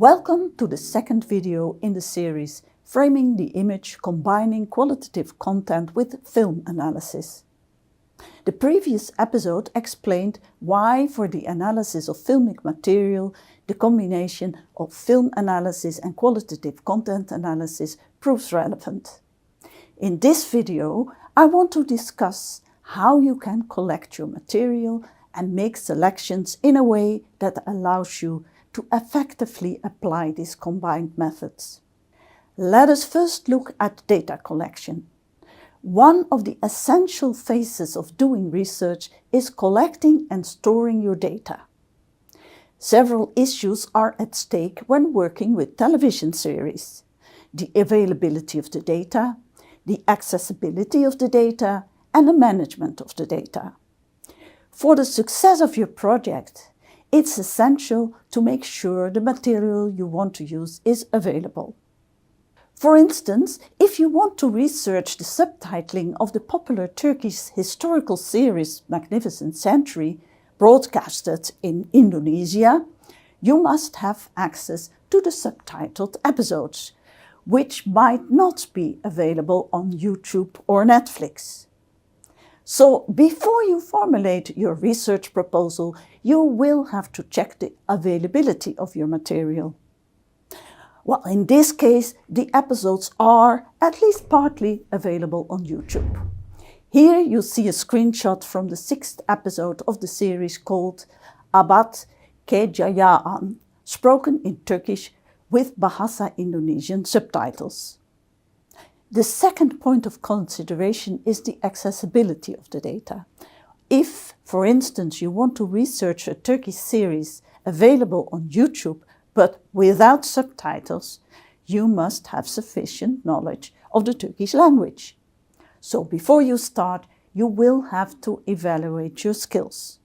Welcome to the second video in the series Framing the Image Combining Qualitative Content with Film Analysis. The previous episode explained why for the analysis of filmic material the combination of film analysis and qualitative content analysis proves relevant. In this video I want to discuss how you can collect your material and make selections in a way that allows you to effectively apply these combined methods. Let us first look at data collection. One of the essential phases of doing research is collecting and storing your data. Several issues are at stake when working with television series: the availability of the data, the accessibility of the data, and the management of the data. For the success of your project, it's essential to make sure the material you want to use is available. For instance, if you want to research the subtitling of the popular Turkish historical series Magnificent Century, broadcasted in Indonesia, you must have access to the subtitled episodes, which might not be available on YouTube or Netflix. So before you formulate your research proposal, you will have to check the availability of your material. Well, in this case, the episodes are at least partly available on YouTube. Here you see a screenshot from the 6th episode of the series called Abad Kejayaan, spoken in Turkish with Bahasa Indonesian subtitles. The second point of consideration is the accessibility of the data. If, for instance, you want to research a Turkish series available on YouTube but without subtitles, you must have sufficient knowledge of the Turkish language. So before you start, you will have to evaluate your skills.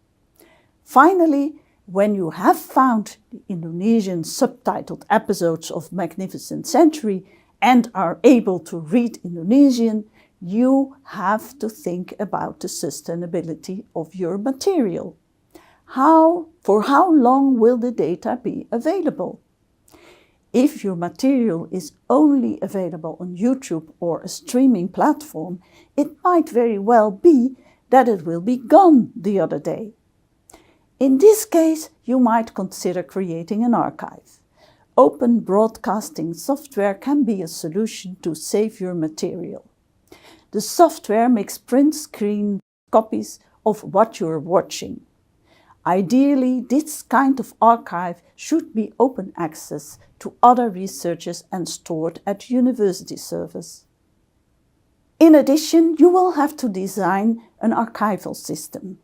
Finally, when you have found the Indonesian subtitled episodes of Magnificent Century and are able to read Indonesian, you have to think about the sustainability of your material. For how long will the data be available? If your material is only available on YouTube or a streaming platform, it might very well be that it will be gone the other day. In this case, you might consider creating an archive. Open broadcasting software can be a solution to save your material. The software makes print screen copies of what you're watching. Ideally, this kind of archive should be open access to other researchers and stored at university servers. In addition, you will have to design an archival system.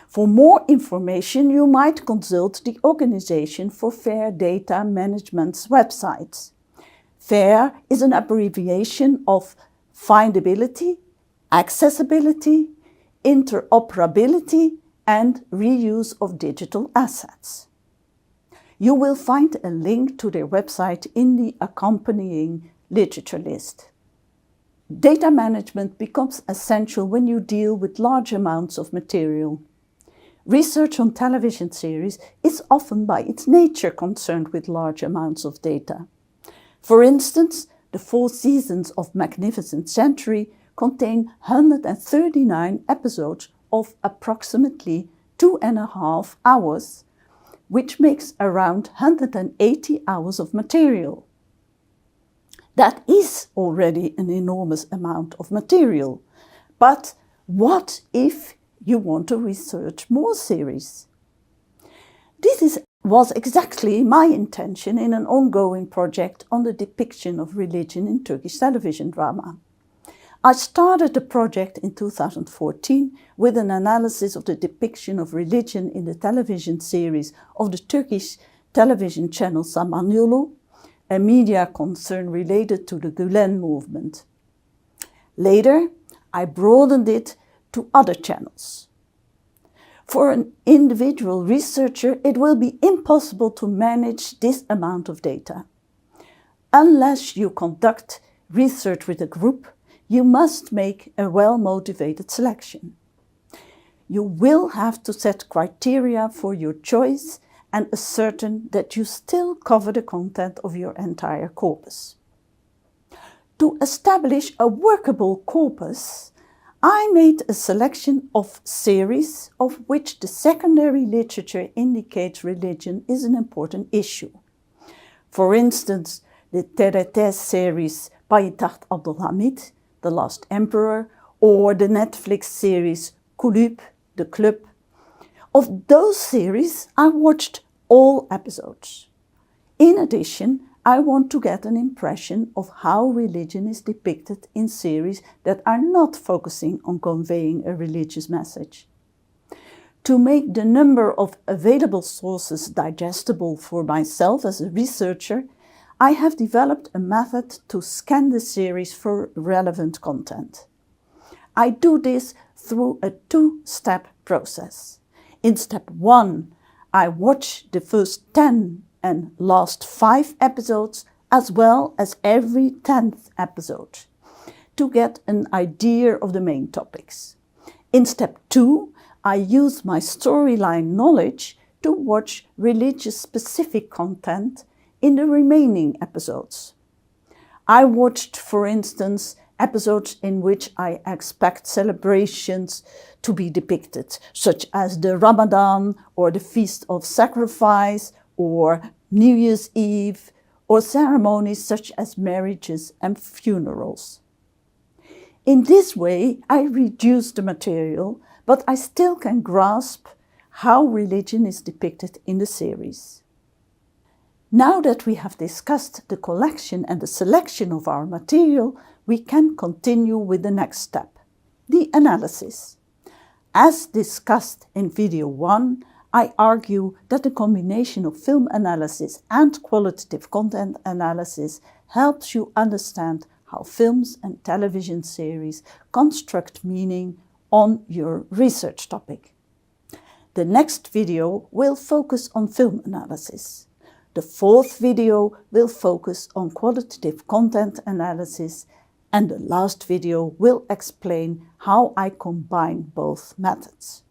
For more information, you might consult the Organization for Fair Data Management's website. FAIR is an abbreviation of findability, accessibility, interoperability, and reuse of digital assets. You will find a link to their website in the accompanying literature list. Data management becomes essential when you deal with large amounts of material. Research on television series is often by its nature concerned with large amounts of data. For instance, the 4 seasons of Magnificent Century contain 139 episodes of approximately 2.5 hours, which makes around 180 hours of material. That is already an enormous amount of material. But what if you want to research more series? This was exactly my intention in an ongoing project on the depiction of religion in Turkish television drama. I started the project in 2014 with an analysis of the depiction of religion in the television series of the Turkish television channel Samanyolu, a media concern related to the Gülen movement. Later, I broadened it to other channels. For an individual researcher, it will be impossible to manage this amount of data. Unless you conduct research with a group, you must make a well-motivated selection. You will have to set criteria for your choice and ascertain that you still cover the content of your entire corpus. To establish a workable corpus, I made a selection of series of which the secondary literature indicates religion is an important issue. For instance, the TRT series Payitaht Abdulhamid, The Last Emperor, or the Netflix series Kulüp, The Club. Of those series, I watched all episodes. In addition, I want to get an impression of how religion is depicted in series that are not focusing on conveying a religious message. To make the number of available sources digestible for myself as a researcher, I have developed a method to scan the series for relevant content. I do this through a two-step process. In step 1, I watch the first 10 and last 5 episodes as well as every 10th episode to get an idea of the main topics. In step 2, I use my storyline knowledge to watch religious-specific content in the remaining episodes. I watched, for instance, episodes in which I expect celebrations to be depicted, such as the Ramadan or the Feast of Sacrifice or New Year's Eve, or ceremonies such as marriages and funerals. In this way, I reduce the material, but I still can grasp how religion is depicted in the series. Now that we have discussed the collection and the selection of our material, we can continue with the next step, the analysis. As discussed in video 1, I argue that the combination of film analysis and qualitative content analysis helps you understand how films and television series construct meaning on your research topic. The next video will focus on film analysis. The 4th video will focus on qualitative content analysis, and the last video will explain how I combine both methods.